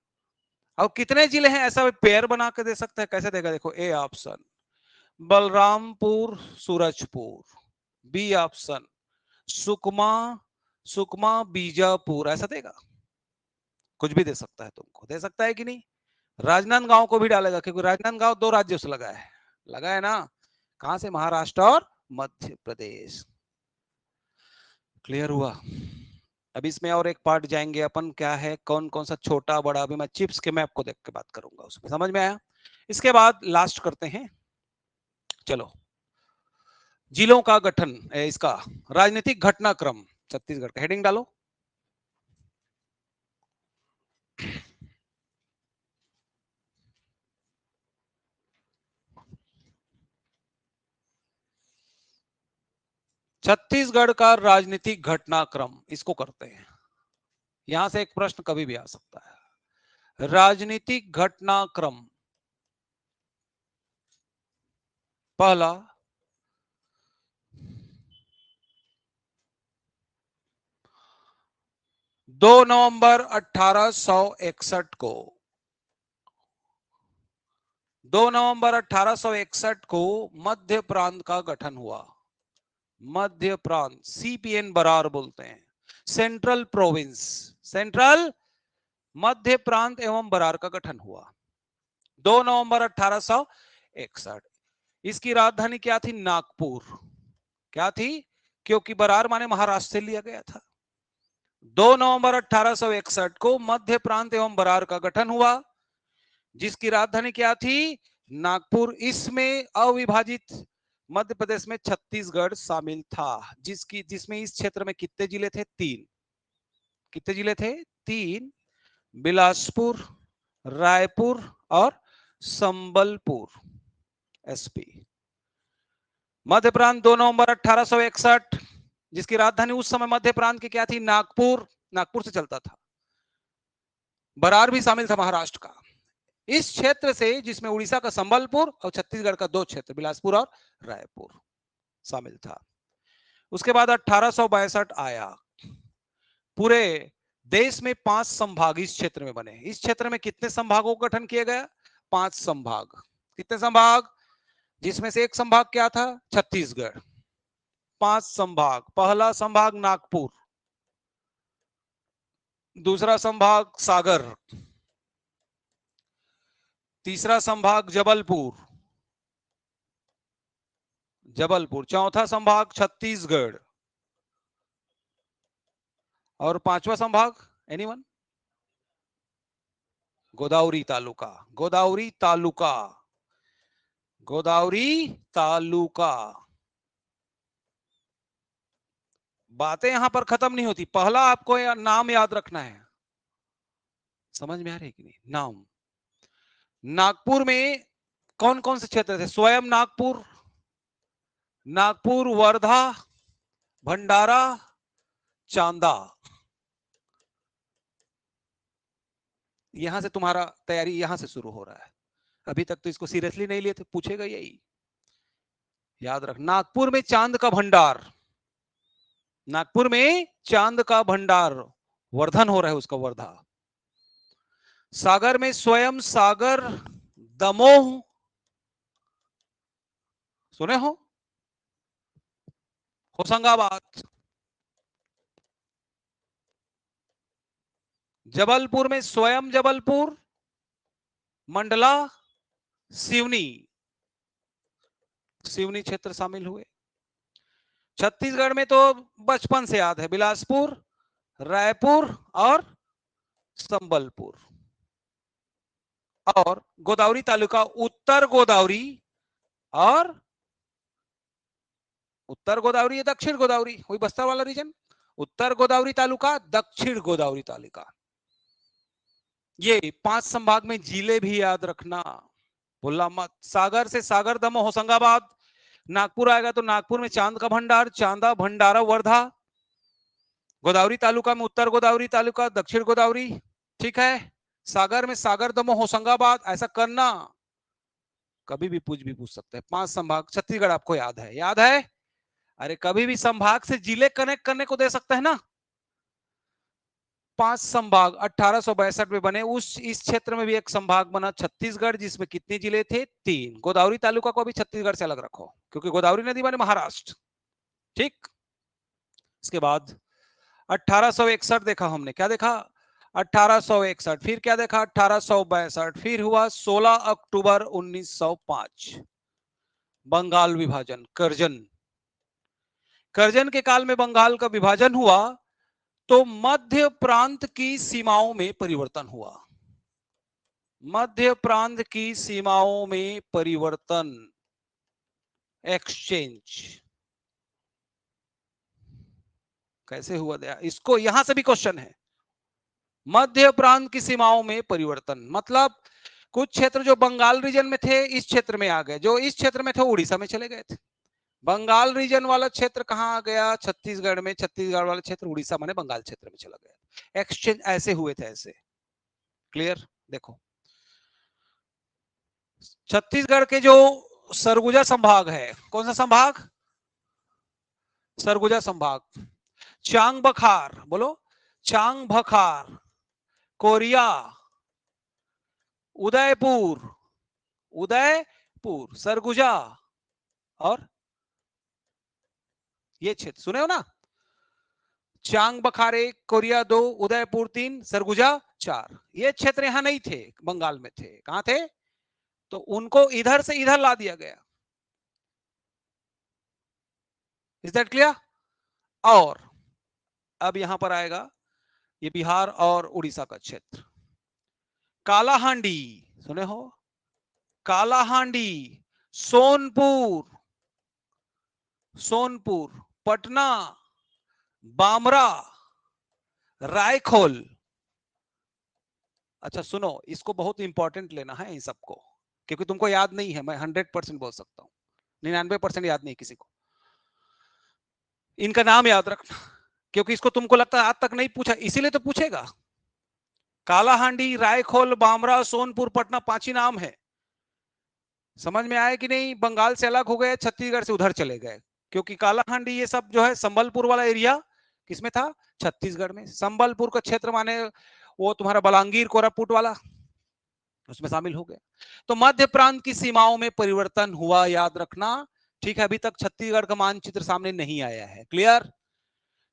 Speaker 1: और कितने जिले हैं ऐसा पेयर बना के दे सकता है। कैसे देगा? देखो, A option Balrampur Surajpur, B option Sukma Sukma Bijapur, ऐसा देगा। कुछ भी दे सकता है, तुमको दे सकता है कि नहीं? राजनांदगांव को भी डालेगा, क्योंकि राजनांदगांव 2 राज्यों से लगा है। लगा है ना? कहां से? महाराष्ट्र और मध्य प्रदेश। क्लियर हुआ? अब इसमें और एक पार्ट जाएंगे अपन, क्या है, कौन कौन सा छोटा बड़ा, अभी मैं चिप्स के मैप को देख के बात करूंगा, उसमें समझ में आया? इसके बाद लास्ट करते हैं। चलो, जिलों का गठन, इसका राजनीतिक घटनाक्रम छत्तीसगढ़ का, हेडिंग डालो। छत्तीसगढ़ का राजनीतिक घटनाक्रम, इसको करते हैं। यहां से एक प्रश्न कभी भी आ सकता है। राजनीतिक घटनाक्रम, पहला, 2 नवंबर 1861 को, 2 नवंबर 1861 को मध्य प्रांत का गठन हुआ। मध्य प्रांत, सीपीएन बरार बोलते हैं, सेंट्रल प्रोविंस, सेंट्रल मध्य प्रांत एवं बरार का गठन हुआ 2 नवंबर 1861। इसकी राजधानी क्या थी? नागपुर। क्या थी? क्योंकि बरार माने महाराष्ट्र से लिया गया था। 2 नवंबर 1861 को मध्य प्रांत एवं बरार का गठन हुआ, जिसकी राजधानी क्या थी? नागपुर। इसमें अविभाजित मध्य प्रदेश में छत्तीसगढ़ शामिल था, जिसमें इस क्षेत्र में कितने जिले थे? 3। कितने जिले थे? 3। बिलासपुर, रायपुर और संबलपुर, एसपी। मध्य प्रांत 2 नवंबर 1861, जिसकी राजधानी उस समय मध्य प्रांत की क्या थी? नागपुर। नागपुर से चलता था। बरार भी शामिल था महाराष्ट्र का। इस क्षेत्र से, जिसमें उड़ीसा का संबलपुर और छत्तीसगढ़ का 2 क्षेत्र बिलासपुर और रायपुर शामिल था। उसके बाद 1862 आया। पूरे देश में 5 संभाग इस क्षेत्र में बने। इस क्षेत्र में कितने संभागों का गठन किया गया? 5 संभाग। कितने संभाग? जिसमें से एक संभाग क्या था? छत्तीसगढ़। 5 संभाग। पहला संभाग नागपुर, दूसरा संभाग सागर, तीसरा संभाग जबलपुर, चौथा संभाग छत्तीसगढ़ और 5वां संभाग एनीवन? गोदावरी तालुका। गोदावरी तालुका। गोदावरी तालुका। बातें यहां पर खत्म नहीं होती। पहला आपको नाम याद रखना है। समझ में आ रही है कि नहीं? नाम। नागपुर में कौन कौन से क्षेत्र थे? स्वयं नागपुर, नागपुर, वर्धा, भंडारा, चांदा। यहां से तुम्हारा तैयारी यहां से शुरू हो रहा है। अभी तक तो इसको सीरियसली नहीं लिए थे, पूछेगा यही। याद रख, नागपुर में चांद का भंडार। नागपुर में चांद का भंडार, वर्धन हो रहा है उसका, वर्धा। सागर में स्वयं सागर, दमोह, सुने हो? होशंगाबाद। जबलपुर में स्वयं जबलपुर, मंडला, सिवनी। सिवनी क्षेत्र शामिल हुए। छत्तीसगढ़ में तो बचपन से याद है, बिलासपुर, रायपुर और संबलपुर। और गोदावरी तालुका, उत्तर गोदावरी और उत्तर गोदावरी या दक्षिण गोदावरी, वही बस्तर वाला रीजन। उत्तर गोदावरी तालुका, दक्षिण गोदावरी तालुका। ये 5 संभाग में जिले भी याद रखना, भूलना मत। सागर से सागर, दमोह, होशंगाबाद। नागपुर आएगा तो नागपुर में चांद का भंडार, चांदा, भंडारा, वर्धा। गोदावरी तालुका में उत्तर गोदावरी तालुका, दक्षिण गोदावरी। ठीक है। सागर में सागर, दमोह, होशंगाबाद। ऐसा करना, कभी भी पूछ सकते हैं। 5 संभाग। छत्तीसगढ़ आपको याद है? याद है? अरे कभी भी संभाग से जिले कनेक्ट करने को दे सकते हैं ना। 5 संभाग 1862 में बने। इस क्षेत्र में भी एक संभाग बना छत्तीसगढ़, जिसमें कितने जिले थे? 3। गोदावरी तालुका को भी छत्तीसगढ़ से अलग रखो, क्योंकि गोदावरी नदी माने महाराष्ट्र। ठीक। इसके बाद 1861 देखा हमने। क्या देखा? 1861। फिर क्या देखा? 1862। फिर हुआ 16 अक्टूबर 1905, बंगाल विभाजन, करजन। करजन के काल में बंगाल का विभाजन हुआ तो मध्य प्रांत की सीमाओं में परिवर्तन हुआ। मध्य प्रांत की सीमाओं में परिवर्तन, एक्सचेंज। कैसे हुआ? इसको यहां से भी क्वेश्चन है। मध्य प्रांत की सीमाओं में परिवर्तन मतलब कुछ क्षेत्र जो बंगाल रीजन में थे इस क्षेत्र में आ गए, जो इस क्षेत्र में थे उड़ीसा में चले गए थे। बंगाल रीजन वाला क्षेत्र कहां आ गया? छत्तीसगढ़ में। छत्तीसगढ़ वाला क्षेत्र उड़ीसा माने बंगाल क्षेत्र में चला गया। एक्सचेंज ऐसे हुए थे, ऐसे। क्लियर? देखो, छत्तीसगढ़ के जो सरगुजा संभाग है, कौन सा संभाग? सरगुजा संभाग। चांग बखार, बोलो। चांग बखार, कोरिया, उदयपुर, उदयपुर, सरगुजा और ये क्षेत्र सुने हो ना? चांग बखार 1, कोरिया 2, उदयपुर 3, सरगुजा 4। ये क्षेत्र यहां नहीं थे, बंगाल में थे। कहां थे? तो उनको इधर से इधर ला दिया गया। Is that clear? और अब यहां पर आएगा ये बिहार और उड़ीसा का क्षेत्र। कालाहांडी सुने हो, कालाहांडी, सोनपुर, सोनपुर, पटना, बामरा, रायखोल। अच्छा सुनो, इसको बहुत इंपॉर्टेंट लेना है इन सबको, क्योंकि तुमको याद नहीं है। मैं 100% बोल सकता हूं, 99% याद नहीं किसी को। इनका नाम याद रखना, क्योंकि इसको तुमको लगता है आज तक नहीं पूछा, इसीलिए तो पूछेगा। कालाहांडी, रायखोल, बामरा, सोनपुर, पटना, 5 ही नाम है। समझ में आया कि नहीं? बंगाल से अलग हो गए, छत्तीसगढ़ से उधर चले गए, क्योंकि कालाहांडी ये सब जो है संबलपुर वाला एरिया किसमें था? छत्तीसगढ़ में। संबलपुर का क्षेत्र माने वो तुम्हारा बलांगीर, कोरापुट वाला, उसमें शामिल हो गया। तो मध्य प्रांत की सीमाओं में परिवर्तन हुआ, याद रखना। ठीक है, अभी तक छत्तीसगढ़ का मानचित्र सामने नहीं आया है। क्लियर?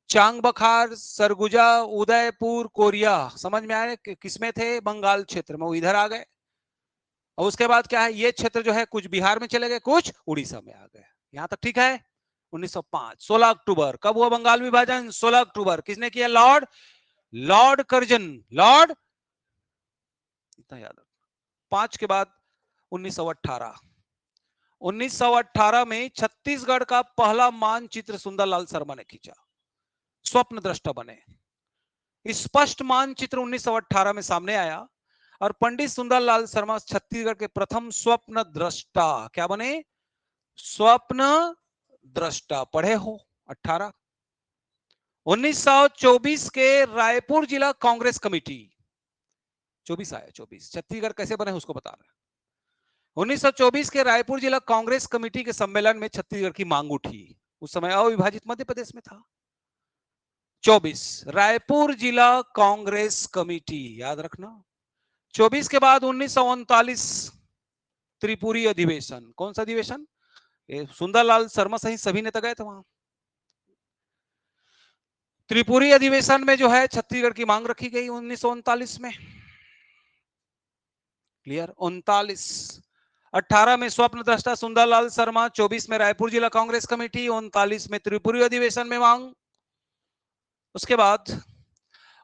Speaker 1: चांग बखार, सरगुजा, उदयपुर, कोरिया, समझ में आया किसमें थे? बंगाल क्षेत्र में, वो इधर आ गए। और उसके बाद क्या है, ये क्षेत्र जो है कुछ बिहार में चले गए, कुछ उड़ीसा में आ गए। यहां तक ठीक है? 1905 16 अक्टूबर कब हुआ बंगाल विभाजन? 16 अक्टूबर। किसने किया? लॉर्ड लॉर्ड कर्जन, लॉर्ड, इतना याद रखना। 5 के बाद 1918, 1918 में छत्तीसगढ़ का पहला मानचित्र सुंदरलाल शर्मा ने खींचा, स्वप्न दृष्टा बने। स्पष्ट मानचित्र 1918 में सामने आया और पंडित सुंदरलाल शर्मा छत्तीसगढ़ के प्रथम स्वप्न दृष्टा क्या बने? स्वप्न दृष्टा। पढ़े हो 18। 1924 के रायपुर जिला कांग्रेस कमेटी, 24 आया 24, छत्तीसगढ़ कैसे बने उसको बता रहे हैं। 1924 के रायपुर जिला कांग्रेस कमेटी के सम्मेलन में छत्तीसगढ़ की मांग उठी। उस समय अविभाजित मध्य प्रदेश में था। 24 रायपुर जिला कांग्रेस कमेटी, याद रखना। 24 के बाद 1939 त्रिपुरी अधिवेशन। कौन सा अधिवेशन? सुंदरलाल शर्मा सहित सभी नेता गए थे वहां। त्रिपुरी अधिवेशन में जो है छत्तीसगढ़ की मांग रखी गई 1939 में। क्लियर? 39 18 में स्वप्न दृष्टा सुंदरलाल शर्मा, 24 में रायपुर जिला कांग्रेस कमेटी, 39 में त्रिपुरी अधिवेशन में मांग। उसके बाद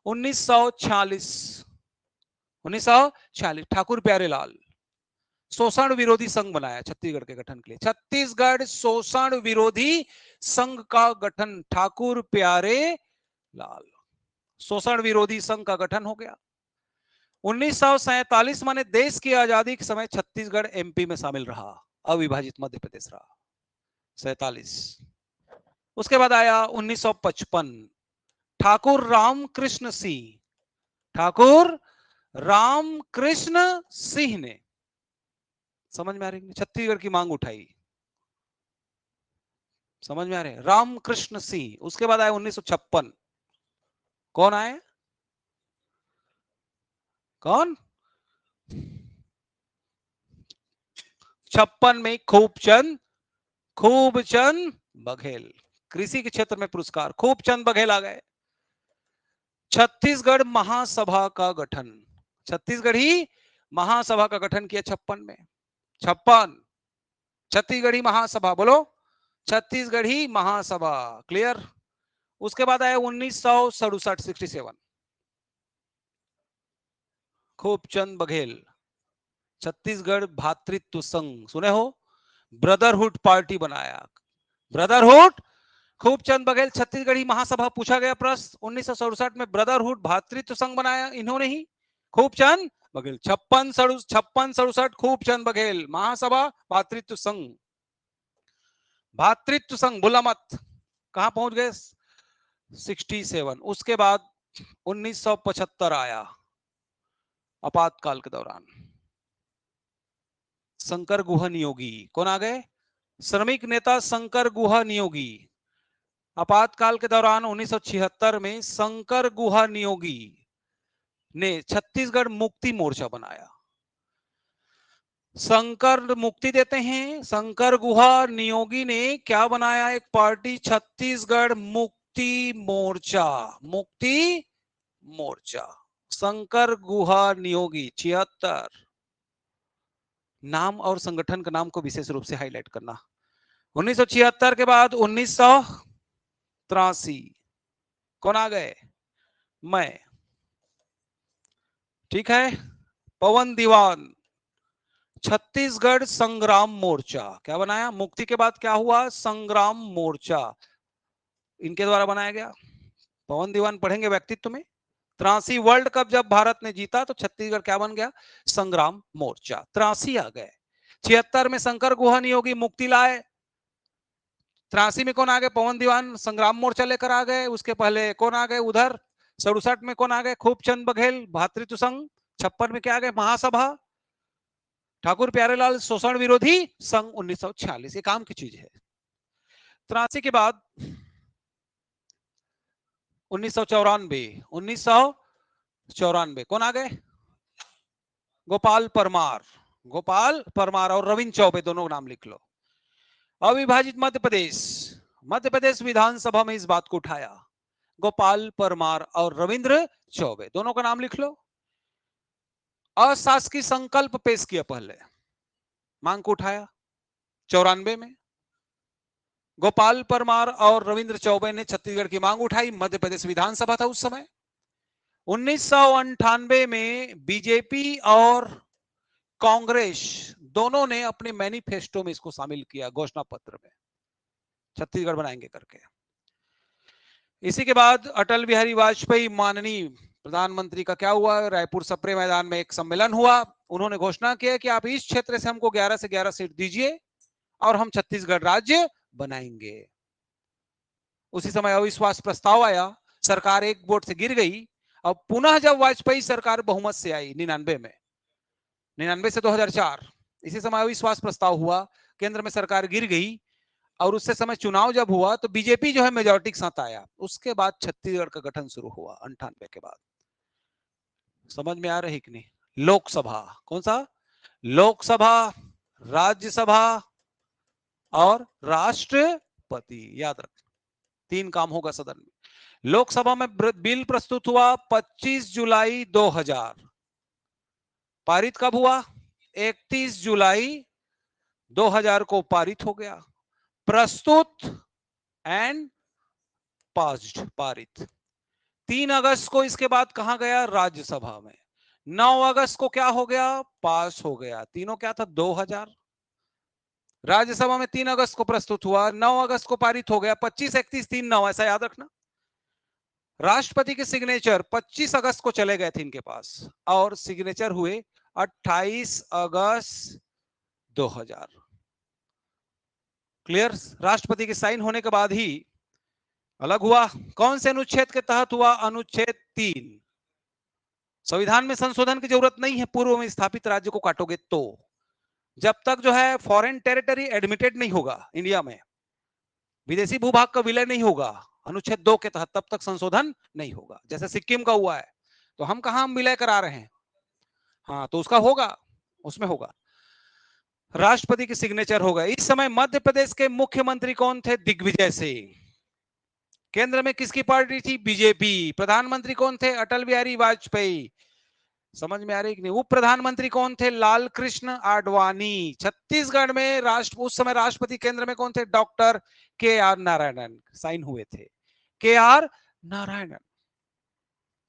Speaker 1: 1946 ठाकुर प्यारेलाल शोषण विरोधी संघ बनाया छत्तीसगढ़ के गठन के लिए। छत्तीसगढ़ शोषण विरोधी संघ का गठन, ठाकुर प्यारे लाल, शोषण विरोधी संघ का गठन हो गया। 1947 माने देश की आजादी के समय छत्तीसगढ़ एमपी में शामिल रहा, अविभाजित मध्य प्रदेश रहा। 47। उसके बाद आया 1955 ठाकुर रामकृष्ण सिंह, ठाकुर रामकृष्ण सिंह ने, समझ में आ रही है, छत्तीसगढ़ की मांग उठाई। समझ में आ रहे? रामकृष्ण सिंह। उसके बाद आया 1956, कौन आए? कौन? 56 में खूबचंद बघेल, कृषि के क्षेत्र में पुरस्कार, खूबचंद बघेल आ गए। छत्तीसगढ़ महासभा का गठन, छत्तीसगढ़ी महासभा का गठन किया 56 में। 56 छत्तीसगढ़ी महासभा, बोलो छत्तीसगढ़ी महासभा। क्लियर? उसके बाद आया 1967 67 खूबचंद बघेल, छत्तीसगढ़ भातृत्व संघ, सुने हो? ब्रदरहुड पार्टी बनाया, ब्रदरहुड। खूबचंद बघेल छत्तीसगढ़ी महासभा। पूछा गया प्रश्न 1967 में ब्रदरहुड भातृत्व संघ बनाया इन्होंने ही, खूबचंद बघेल। 56 67 खूबचंद बघेल महासभा भातृत्व संघ, भातृत्व संघ भूला मत। कहां पहुंच गए? 67। उसके बाद 1975 आया, आपातकाल के दौरान शंकर गुहा नियोगी। कौन आ गए? श्रमिक नेता शंकर गुहा नियोगी। आपातकाल के दौरान 1976 में शंकर गुहा नियोगी ने छत्तीसगढ़ मुक्ति मोर्चा बनाया। शंकर मुक्ति देते हैं, शंकर गुहा नियोगी ने क्या बनाया? एक पार्टी, छत्तीसगढ़ मुक्ति मोर्चा, मुक्ति मोर्चा, शंकर गुहा नियोगी। 76 नाम और संगठन का नाम को विशेष रूप से हाईलाइट करना। 1976 के बाद 1900 83। कौन आ गए? मैं। ठीक है। पवन दीवान, छत्तीसगढ़ संग्राम मोर्चा क्या बनाया? मुक्ति के बाद क्या हुआ? संग्राम मोर्चा इनके द्वारा बनाया गया। पवन दीवान पढ़ेंगे व्यक्तित्व में। 83 वर्ल्ड कप जब भारत ने जीता तो छत्तीसगढ़ क्या बन गया? संग्राम मोर्चा। 83 आ गए। 76 में शंकर गुहा नियोगी मुक्ति लाए। 83 में कौन आ गए? पवन दीवान संग्राम मोर्चा लेकर आ गए। उसके पहले कौन आ गए उधर? 67 में कौन आ गए? खूबचंद बघेल भातृत्व संघ। 56 में क्या आ गए? महासभा। ठाकुर प्यारेलाल शोषण विरोधी संघ 1946। ये काम की चीज है। 83 के बाद 1994 कौन आ गए? गोपाल परमार। गोपाल परमार और रविंद्र चौबे दोनों नाम लिख लो। अविभाजित मध्य प्रदेश विधानसभा में इस बात को उठाया। गोपाल परमार और रविंद्र चौबे दोनों का नाम लिख लो। अशासकीय संकल्प पेश किया पहले, मांग को उठाया 94 में। गोपाल परमार और रविंद्र चौबे ने छत्तीसगढ़ की मांग उठाई। मध्य प्रदेश विधानसभा था उस समय। 1998 में बीजेपी और कांग्रेस दोनों ने अपने मैनिफेस्टो में इसको शामिल किया, घोषणा पत्र में, छत्तीसगढ़ बनाएंगे करके। इसी के बाद अटल बिहारी वाजपेयी माननीय प्रधानमंत्री का क्या हुआ? रायपुर सप्रे मैदान में एक सम्मेलन हुआ। उन्होंने घोषणा किया कि आप इस क्षेत्र से हमको 11 से 11 सीट दीजिए और हम छत्तीसगढ़ राज्य बनाएंगे। उसी समय अविश्वास प्रस्ताव आया, सरकार एक वोट से गिर गई। अब पुनः जब वाजपेयी सरकार बहुमत से आई 99 से 2004, इसी समय अविश्वास प्रस्ताव हुआ, केंद्र में सरकार गिर गई और उससे समय चुनाव जब हुआ तो बीजेपी जो है मेजॉरिटी के साथ आया। उसके बाद छत्तीसगढ़ का गठन शुरू हुआ 98 के बाद। समझ में आ रही कि नहीं? लोकसभा, कौन सा? लोकसभा, राज्यसभा और राष्ट्रपति, याद रख, 3 काम होगा सदन में। लोकसभा में बिल प्रस्तुत हुआ 25 जुलाई 2000। पारित कब हुआ? 31 जुलाई 2000 को पारित हो गया। प्रस्तुत एंड पास्ड, पारित। 3 अगस्त को इसके बाद कहां गया? राज्यसभा में। 9 अगस्त को क्या हो गया? पास हो गया। तीनों क्या था? 2000। राज्यसभा में 3 अगस्त को प्रस्तुत हुआ, 9 अगस्त को पारित हो गया। 25, 31, 3, 9, ऐसा याद रखना। राष्ट्रपति के सिग्नेचर 25 अगस्त को चले गए थे इनके पास और सिग्नेचर हुए 28 अगस्त 2000। क्लियर? राष्ट्रपति के साइन होने के बाद ही अलग हुआ। कौन से अनुच्छेद के तहत हुआ? अनुच्छेद 3। संविधान में संशोधन की जरूरत नहीं है पूर्व में स्थापित राज्य को काटोगे तो। जब तक जो है फॉरेन टेरिटरी एडमिटेड नहीं होगा इंडिया में, विदेशी भूभाग का विलय नहीं होगा अनुच्छेद 2 के तहत, तब तक संशोधन नहीं होगा। जैसे सिक्किम का हुआ है तो हम कहां विलय करा रहे हैं? हाँ, तो उसका होगा, उसमें होगा। राष्ट्रपति की सिग्नेचर होगा। इस समय मध्य प्रदेश के मुख्यमंत्री कौन थे? दिग्विजय सिंह। केंद्र में किसकी पार्टी थी? बीजेपी। प्रधानमंत्री कौन थे? अटल बिहारी वाजपेयी। समझ में आ रही कि नहीं? उप प्रधानमंत्री कौन थे? लाल कृष्ण आडवाणी। छत्तीसगढ़ में उस समय राष्ट्रपति केंद्र में कौन थे? Doctor KR Narayanan. साइन हुए थे KR नारायणन।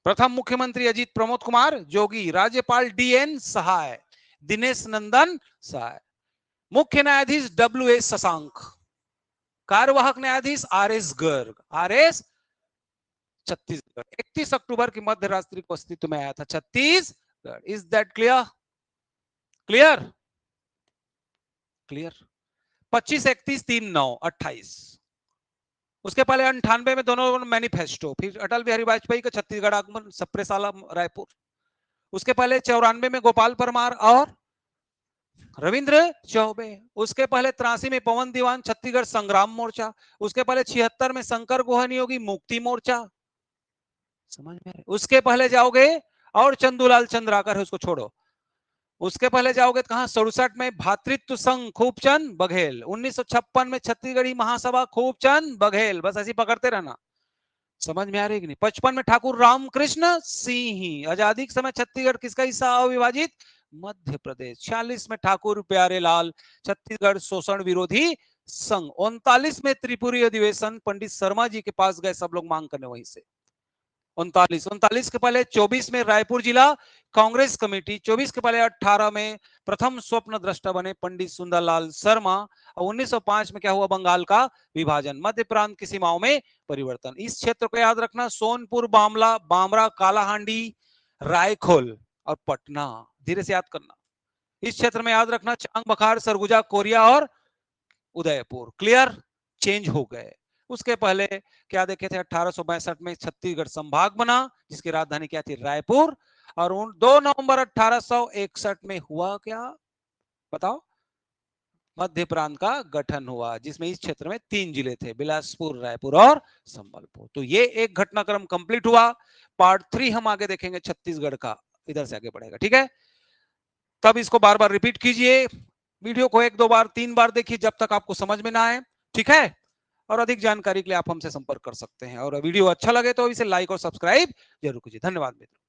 Speaker 1: प्रथम मुख्यमंत्री अजीत प्रमोद कुमार जोगी। राज्यपाल DN सहाय, दिनेश नंदन सहाय। मुख्य न्यायाधीश WS शशांक। कार्यवाहक न्यायाधीश RS गर्ग। RS छत्तीसगढ़। 31 अक्टूबर की मध्य रात्रि को अस्तित्व में आया था Chhattisgarh. Is that clear? Clear? Clear. 25, 31, 3, 9, 28। उसके पहले 98 में दोनों मैनिफेस्टो, फिर अटल बिहारी वाजपेयी का छत्तीसगढ़ आगमन, सप्रेसाला रायपुर। उसके पहले 94 में गोपाल परमार और रविंद्र चौबे। उसके पहले 83 में पवन दीवान छत्तीसगढ़ संग्राम मोर्चा। उसके पहले 76 में शंकर गुहा नियोगी मुक्ति मोर्चा। समझ में? उसके पहले जाओगे और चंदूलाल चंद्राकर है, उसको छोड़ो। उसके पहले जाओगे कहां? 67 में भातृत्व संघ खूबचंद बघेल। 1956 में छत्तीसगढ़ी महासभा खूबचंद बघेल। बस ऐसी पकड़ते रहना। समझ में आ रही कि नहीं? 55 में ठाकुर रामकृष्ण सिंह। आजादी के समय छत्तीसगढ़ किसका हिस्सा? अविभाजित मध्य प्रदेश। 46 में ठाकुर प्यारेलाल छत्तीसगढ़ शोषण विरोधी संघ। 39 में त्रिपुरी अधिवेशन, पंडित शर्मा जी के पास गए सब लोग मांग करने वहीं से। 39 के पहले 24 में रायपुर जिला कांग्रेस कमेटी, 24 के पहले 18 में प्रथम स्वप्न दृष्टा बने पंडित सुंदरलाल शर्मा, और 1905 में क्या हुआ, बंगाल का विभाजन, मध्य प्रांत की सीमाओं में परिवर्तन। इस क्षेत्र को याद रखना, सोनपुर, बामला, बामरा, कालाहांडी, रायखोल और पटना, धीरे से याद करना। इस क्षेत्र में याद रखना चांग बखार, सरगुजा, कोरिया और उदयपुर। क्लियर, चेंज हो गए। उसके पहले क्या देखे थे, 1862 में छत्तीसगढ़ संभाग बना जिसकी राजधानी क्या थी, रायपुर। और 2 नवंबर 1861 में हुआ क्या, बताओ, मध्य प्रांत का गठन हुआ जिसमें इस क्षेत्र में 3 जिले थे, बिलासपुर, रायपुर और संबलपुर। तो ये एक घटनाक्रम कंप्लीट हुआ। पार्ट 3 हम आगे देखेंगे छत्तीसगढ़ का, इधर से आगे बढ़ेगा, ठीक है। तब इसको बार बार रिपीट कीजिए, वीडियो को 1, 2 बार, 3 बार देखिए जब तक आपको समझ में ना आए, ठीक है। और अधिक जानकारी के लिए आप हमसे संपर्क कर सकते हैं, और वीडियो अच्छा लगे तो इसे लाइक और सब्सक्राइब जरूर कीजिए। धन्यवाद मित्रों।